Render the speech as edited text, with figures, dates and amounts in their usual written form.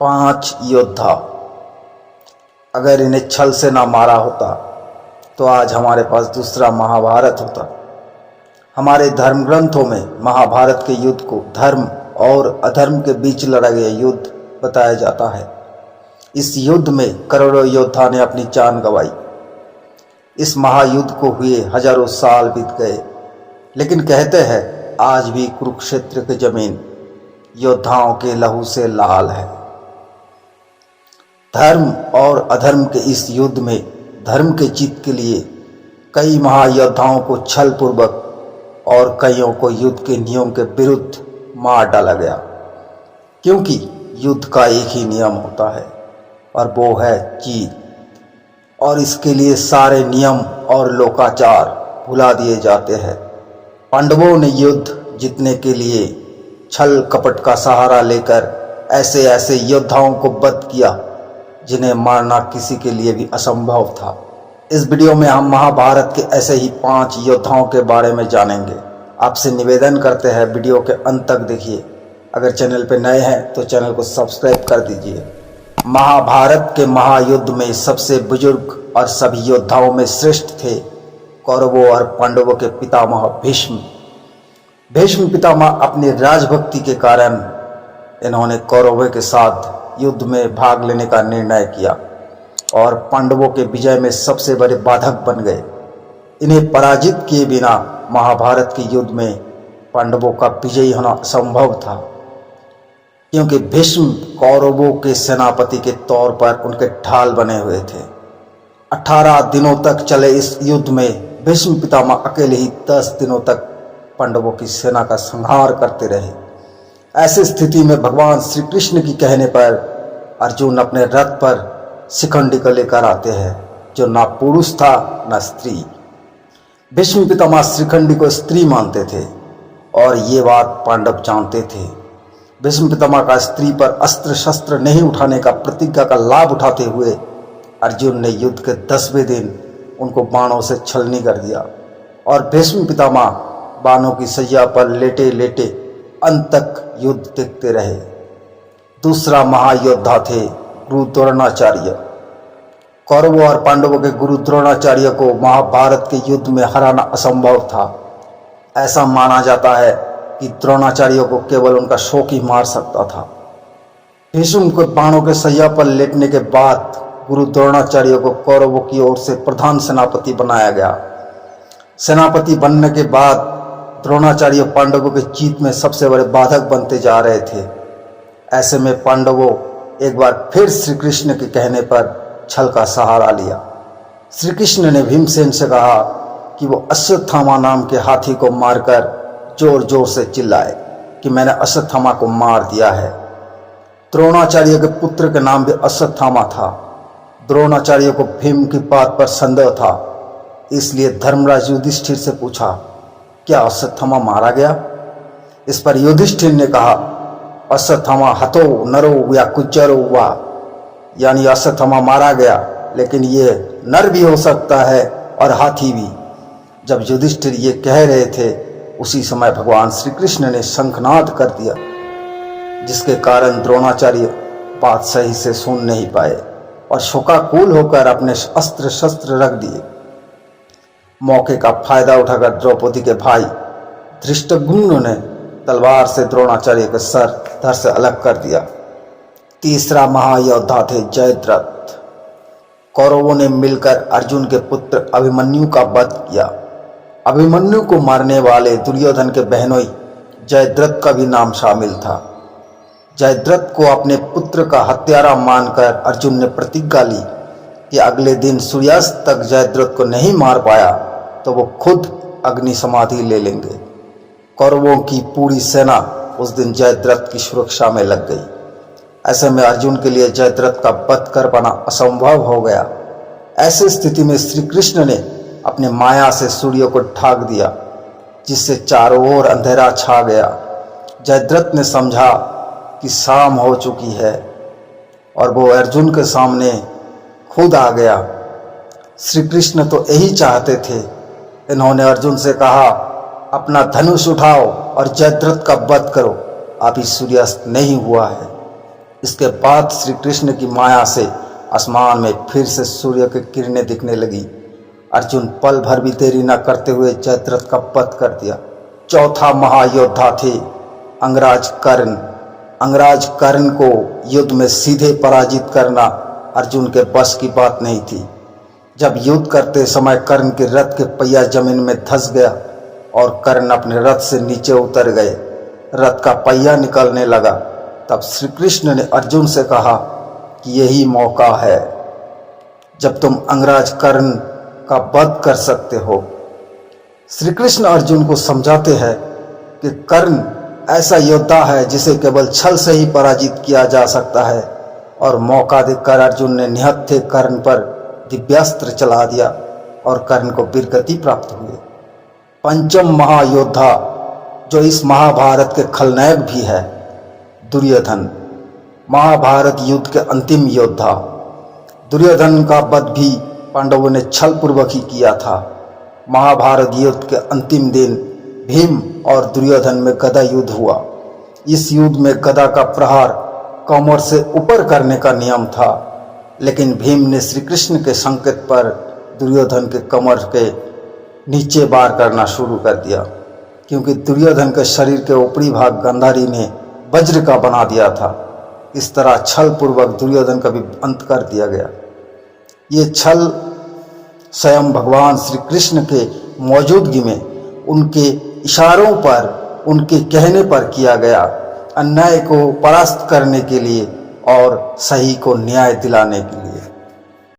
5 योद्धा अगर इन्हें छल से ना मारा होता तो आज हमारे पास दूसरा महाभारत होता। हमारे धर्म ग्रंथों में महाभारत के युद्ध को धर्म और अधर्म के बीच लड़ा गया युद्ध बताया जाता है। इस युद्ध में करोड़ों योद्धा ने अपनी जान गंवाई। इस महायुद्ध को हुए हजारों साल बीत गए, लेकिन कहते हैं आज भी कुरुक्षेत्र की जमीन योद्धाओं के लहू से लाल है। धर्म और अधर्म के इस युद्ध में धर्म के जीत के लिए कई महायोद्धाओं को छल पूर्वक और कईयों को युद्ध के नियम के विरुद्ध मार डाला गया, क्योंकि युद्ध का एक ही नियम होता है और वो है जीत। और इसके लिए सारे नियम और लोकाचार भुला दिए जाते हैं। पांडवों ने युद्ध जीतने के लिए छल कपट का सहारा लेकर ऐसे ऐसे योद्धाओं को वध किया जिन्हें मारना किसी के लिए भी असंभव था। इस वीडियो में हम महाभारत के ऐसे ही 5 योद्धाओं के बारे में जानेंगे। आपसे निवेदन करते हैं वीडियो के अंत तक देखिए। अगर चैनल पर नए हैं तो चैनल को सब्सक्राइब कर दीजिए। महाभारत के महायुद्ध में सबसे बुजुर्ग और सभी योद्धाओं में श्रेष्ठ थे कौरवों और पांडवों के पितामह भीष्म। भीष्म पितामह अपनी राजभक्ति के कारण इन्होंने कौरवों के साथ युद्ध में भाग लेने का निर्णय किया और पांडवों के विजय में सबसे बड़े बाधक बन गए। इन्हें पराजित किए बिना महाभारत के युद्ध में पांडवों का विजयी होना असंभव था, क्योंकि भीष्म कौरवों के सेनापति के तौर पर उनके ढाल बने हुए थे। 18 दिनों तक चले इस युद्ध में भीष्म पितामह अकेले ही 10 दिनों तक पांडवों की सेना का संहार करते रहे। ऐसी स्थिति में भगवान श्री कृष्ण की कहने पर अर्जुन अपने रथ पर शिखंडी को लेकर आते हैं, जो ना पुरुष था न स्त्री। भीष्म पितामह शिखंडी को स्त्री मानते थे और ये बात पांडव जानते थे। भीष्म पितामह का स्त्री पर अस्त्र शस्त्र नहीं उठाने का प्रतिज्ञा का लाभ उठाते हुए अर्जुन ने युद्ध के 10वें दिन उनको बाणों से छलनी कर दिया और भीष्म पितामह बाणों की सैया पर लेटे लेटे अंत तक युद्ध देखते रहे। दूसरा महायोद्धा थे गुरु द्रोणाचार्य। कौरवों और पांडवों के गुरु द्रोणाचार्य को महाभारत के युद्ध में हराना असंभव था। ऐसा माना जाता है कि द्रोणाचार्य को केवल उनका शौक ही मार सकता था। भीष्म को बाणों के सैया पर लेटने के बाद गुरु द्रोणाचार्य को कौरवों की ओर से प्रधान सेनापति बनाया गया। सेनापति बनने के बाद द्रोणाचार्य पांडवों के जीत में सबसे बड़े बाधक बनते जा रहे थे। ऐसे में पांडवों एक बार फिर श्री कृष्ण के कहने पर छल का सहारा लिया। श्री कृष्ण ने भीमसेन से कहा कि वो अश्वत्थामा नाम के हाथी को मारकर जोर जोर से चिल्लाए कि मैंने अश्वत्थामा को मार दिया है। द्रोणाचार्य के पुत्र के नाम भी अश्वत्थामा था। द्रोणाचार्य को भीम की बात पर संदेह था, इसलिए धर्मराज युधिष्ठिर से पूछा, क्या अश्वत्थामा मारा गया? इस पर युधिष्ठिर ने कहा, अश्वत्थामा हतो नरो या कुज्जरो हुआ, यानी अश्वत्थामा मारा गया, लेकिन ये नर भी हो सकता है और हाथी भी। जब युधिष्ठिर ये कह रहे थे, उसी समय भगवान श्री कृष्ण ने शंखनाद कर दिया, जिसके कारण द्रोणाचार्य बात सही से सुन नहीं पाए और शोकाकुल होकर अपने अस्त्र शस्त्र रख दिए। मौके का फायदा उठाकर द्रौपदी के भाई धृष्टद्युम्न ने तलवार से द्रोणाचार्य के सर धड़ से अलग कर दिया। तीसरा महायोद्धा थे जयद्रथ। कौरवों ने मिलकर अर्जुन के पुत्र अभिमन्यु का वध किया। अभिमन्यु को मारने वाले दुर्योधन के बहनोई जयद्रथ का भी नाम शामिल था। जयद्रथ को अपने पुत्र का हत्यारा मानकर अर्जुन ने प्रतिज्ञा ली कि अगले दिन सूर्यास्त तक जयद्रथ को नहीं मार पाया तो वो खुद अग्नि समाधि ले लेंगे। कौरवों की पूरी सेना उस दिन जयद्रथ की सुरक्षा में लग गई। ऐसे में अर्जुन के लिए जयद्रथ का वध कर पाना असंभव हो गया। ऐसी स्थिति में श्री कृष्ण ने अपने माया से सूर्य को ढाक दिया, जिससे चारों ओर अंधेरा छा गया। जयद्रथ ने समझा कि शाम हो चुकी है और वो अर्जुन के सामने खुद आ गया। श्री कृष्ण तो यही चाहते थे। इन्होंने अर्जुन से कहा, अपना धनुष उठाओ और जयद्रथ का वध करो, अभी सूर्यास्त नहीं हुआ है। इसके बाद श्री कृष्ण की माया से आसमान में फिर से सूर्य की किरणें दिखने लगी। अर्जुन पल भर भी देरी न करते हुए जयद्रथ का वध कर दिया। चौथा महायोद्धा थे अंगराज कर्ण। अंगराज कर्ण को युद्ध में सीधे पराजित करना अर्जुन के बस की बात नहीं थी। जब युद्ध करते समय कर्ण के रथ के पहिया जमीन में धंस गया और कर्ण अपने रथ से नीचे उतर गए। रथ का पहिया निकलने लगा। तब श्री कृष्ण ने अर्जुन से कहा कि यही मौका है जब तुम अंगराज कर्ण का वध कर सकते हो। श्री कृष्ण अर्जुन को समझाते हैं कि कर्ण ऐसा योद्धा है जिसे केवल छल से ही पराजित किया जा सकता है, और मौका देखकर अर्जुन ने निहत्थे कर्ण पर दिव्यास्त्र चला दिया और कर्ण को वीरगति प्राप्त हुई। पंचम महायोद्धा जो इस महाभारत के खलनायक भी है, दुर्योधन। महाभारत युद्ध के अंतिम योद्धा। दुर्योधन का वध भी पांडवों ने छल पूर्वक ही किया था। महाभारत युद्ध के अंतिम दिन भीम और दुर्योधन में गदा युद्ध हुआ। इस युद्ध में गदा का प्रहार कमर से ऊपर करने का नियम था, लेकिन भीम ने श्री कृष्ण के संकेत पर दुर्योधन के कमर के नीचे वार करना शुरू कर दिया, क्योंकि दुर्योधन के शरीर के ऊपरी भाग गांधारी ने वज्र का बना दिया था। इस तरह छल पूर्वक दुर्योधन का भी अंत कर दिया गया। ये छल स्वयं भगवान श्री कृष्ण के मौजूदगी में उनके इशारों पर, उनके कहने पर किया गया, अन्याय को परास्त करने के लिए और सही को न्याय दिलाने के लिए।